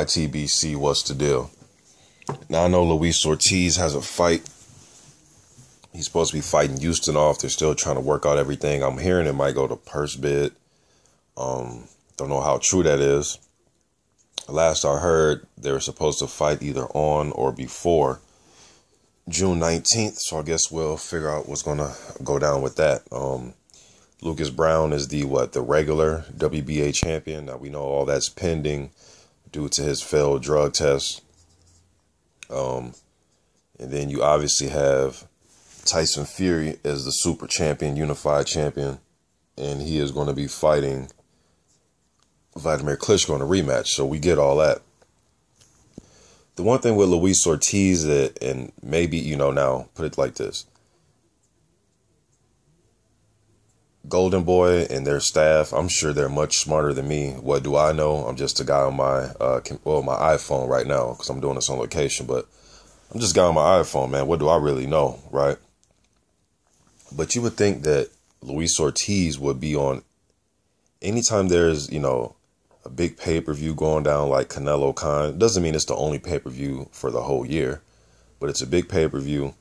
YTBC, what's the deal? Now I know Luis Ortiz has a fight. He's supposed to be fighting Houston off. They're still trying to work out everything. I'm hearing it might go to purse bid. Don't know how true that is. Last I heard, they were supposed to fight either on or before June 19th. So I guess we'll figure out what's going to go down with that. Lucas Brown is the regular WBA champion. Now we know all that's pending due to his failed drug test. And then you obviously have Tyson Fury as the super champion, unified champion. And he is going to be fighting Vladimir Klitschko in a rematch. So we get all that. The one thing with Luis Ortiz, and maybe, now put it like this. Golden Boy and their staff, I'm sure they're much smarter than me. What do I know? I'm just a guy on my my iPhone right now because I'm doing this on location. But I'm just a guy on my iPhone, man. What do I really know, right? But you would think that Luis Ortiz would be on anytime there's, a big pay-per-view going down like Canelo Khan. Doesn't mean it's the only pay-per-view for the whole year, but it's a big pay-per-view.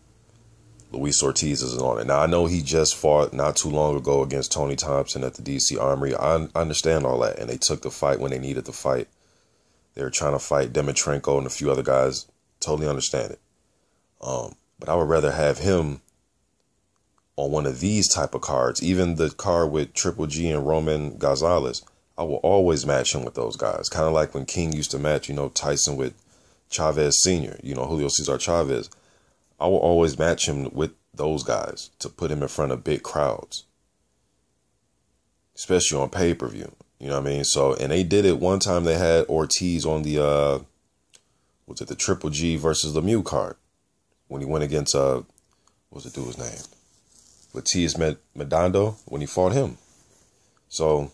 Luis Ortiz is on it. Now, I know he just fought not too long ago against Tony Thompson at the DC Armory. I understand all that, and they took the fight when they needed the fight. They were trying to fight Dimitrenko and a few other guys. Totally understand it. But I would rather have him on one of these type of cards. Even the card with Triple G and Roman Gonzalez, I will always match him with those guys. Kind of like when King used to match, Tyson with Chavez Sr., Julio Cesar Chavez. I will always match him with those guys to put him in front of big crowds, especially on pay-per-view. You know what I mean? So, and they did it one time. They had Ortiz on the, the Triple G versus Lemieux card when he went against, what's the dude's name? Ortiz Medando when he fought him. So,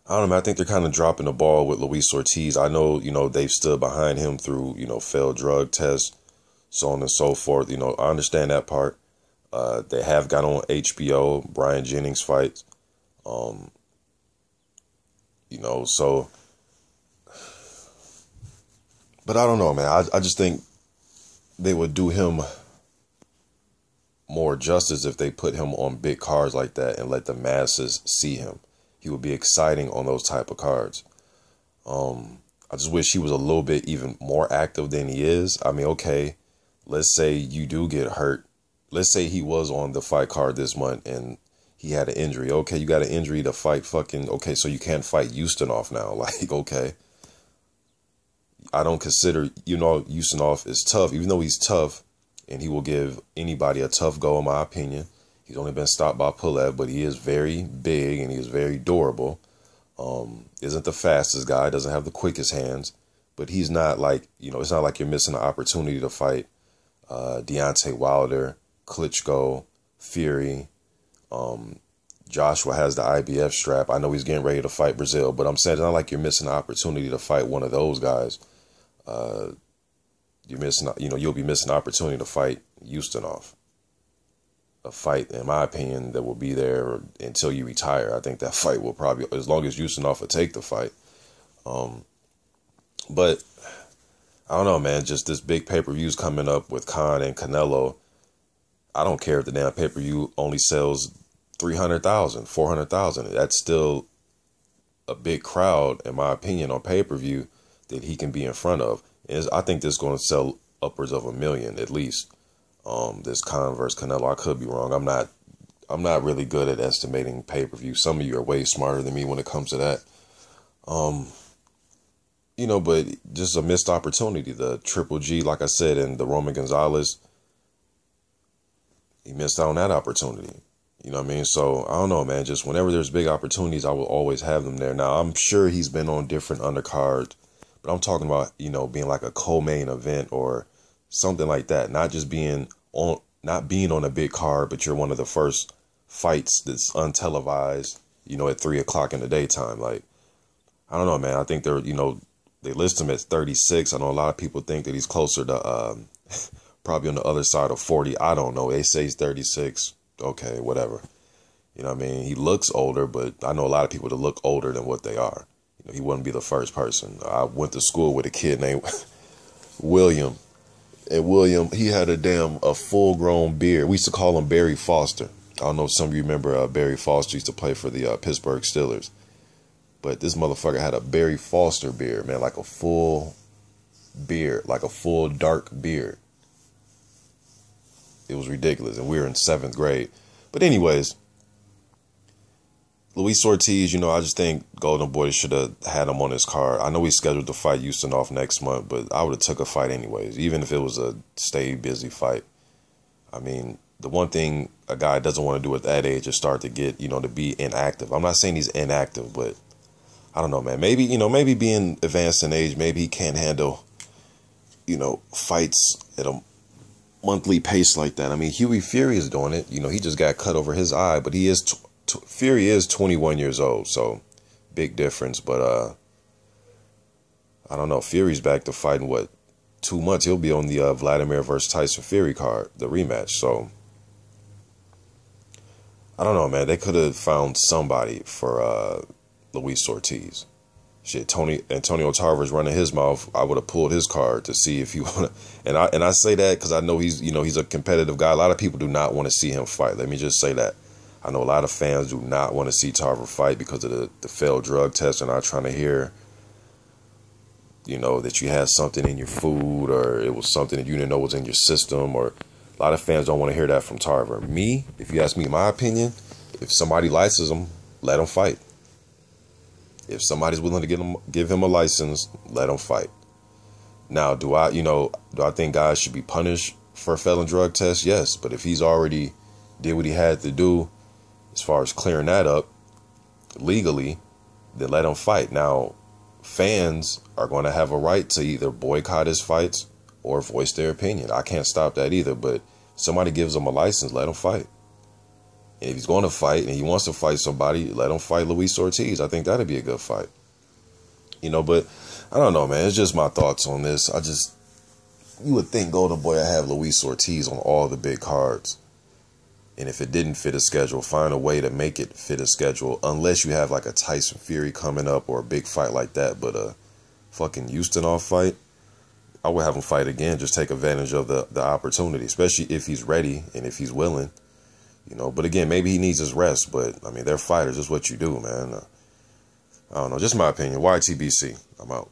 I don't know, man. I think they're kind of dropping the ball with Luis Ortiz. I know, they've stood behind him through, failed drug tests, so on and so forth. I understand that part. They have got on HBO, Brian Jennings fights. So, but I don't know, man. I just think they would do him more justice if they put him on big cards like that and let the masses see him. He would be exciting on those type of cards. I just wish he was a little bit even more active than he is. I mean, okay, let's say you do get hurt. Let's say he was on the fight card this month and he had an injury. Okay, you got an injury to fight okay, so you can't fight Houston off now. Like, okay. I don't consider, Houston off is tough, even though he's tough. And he will give anybody a tough go, in my opinion. He's only been stopped by Pulev, but he is very big and he is very durable. Isn't the fastest guy, doesn't have the quickest hands, but he's not like, it's not like you're missing an opportunity to fight Deontay Wilder, Klitschko, Fury. Joshua has the IBF strap. I know he's getting ready to fight Brazil, but I'm saying it's not like you're missing an opportunity to fight one of those guys. You're missing, you'll be missing an opportunity to fight Houston off. A fight, in my opinion, that will be there until you retire. I think that fight will probably, as long as Houston off will take the fight. But I don't know, man. Just this big pay-per-view's coming up with Khan and Canelo. I don't care if the damn pay-per-view only sells 300,000, 400,000. That's still a big crowd, in my opinion, on pay-per-view that he can be in front of. I think this is going to sell upwards of 1 million at least. This Khan versus Canelo. I could be wrong. I'm not really good at estimating pay-per-view. Some of you are way smarter than me when it comes to that. But just a missed opportunity. The Triple G, like I said, and the Roman Gonzalez, he missed out on that opportunity. You know what I mean? So I don't know, man. Just whenever there's big opportunities, I will always have them there. Now, I'm sure he's been on different undercards, but I'm talking about, being like a co-main event or something like that. Not just being on a big card, but you're one of the first fights that's untelevised, at 3 o'clock in the daytime. Like, I don't know, man. I think they list him at 36. I know a lot of people think that he's closer to, probably on the other side of 40. I don't know. They say he's 36. Okay, whatever. You know what I mean? He looks older, but I know a lot of people that look older than what they are. He wouldn't be the first person. I went to school with a kid named William. And William, he had a full-grown beard. We used to call him Barry Foster. I don't know if some of you remember Barry Foster used to play for the Pittsburgh Steelers. But this motherfucker had a Barry Foster beard, man, like a full beard, like a full dark beard. It was ridiculous, and we were in 7th grade. But anyways, Luis Ortiz, I just think Golden Boy should have had him on his card. I know he's scheduled to fight Houston off next month, but I would have took a fight anyways, even if it was a stay busy fight. I mean, the one thing a guy doesn't want to do at that age is start to get, to be inactive. I'm not saying he's inactive, but I don't know, man. Maybe, maybe being advanced in age, maybe he can't handle, fights at a monthly pace like that. I mean, Huey Fury is doing it. He just got cut over his eye, but Fury is 21 years old, so big difference. But I don't know. Fury's back to fighting 2 months. He'll be on the Vladimir versus Tyson Fury card, the rematch. So I don't know, man. They could have found somebody for Luis Ortiz. Shit, Antonio Tarver's running his mouth. I would have pulled his card to see if he want to. And I say that because I know he's a competitive guy. A lot of people do not want to see him fight. Let me just say that. I know a lot of fans do not want to see Tarver fight because of the failed drug test. And not trying to hear, that you had something in your food or it was something that you didn't know was in your system. Or a lot of fans don't want to hear that from Tarver. Me, if you ask me my opinion, if somebody licenses him, let him fight. If somebody's willing to give him a license, let him fight. Now, do I think guys should be punished for a failing drug test? Yes, but if he's already did what he had to do as far as clearing that up legally, then let him fight. Now, fans are going to have a right to either boycott his fights or voice their opinion. I can't stop that either, but if somebody gives him a license, let him fight. And if he's going to fight and he wants to fight somebody, let him fight Luis Ortiz. I think that'd be a good fight. But I don't know, man. It's just my thoughts on this. You would think Golden Boy would have Luis Ortiz on all the big cards. And if it didn't fit his schedule, find a way to make it fit his schedule. Unless you have like a Tyson Fury coming up or a big fight like that. But a fucking Houston off fight, I would have him fight again. Just take advantage of the opportunity, especially if he's ready and if he's willing. But again, maybe he needs his rest. But, I mean, they're fighters. That's what you do, man. I don't know. Just my opinion. YTBC. I'm out.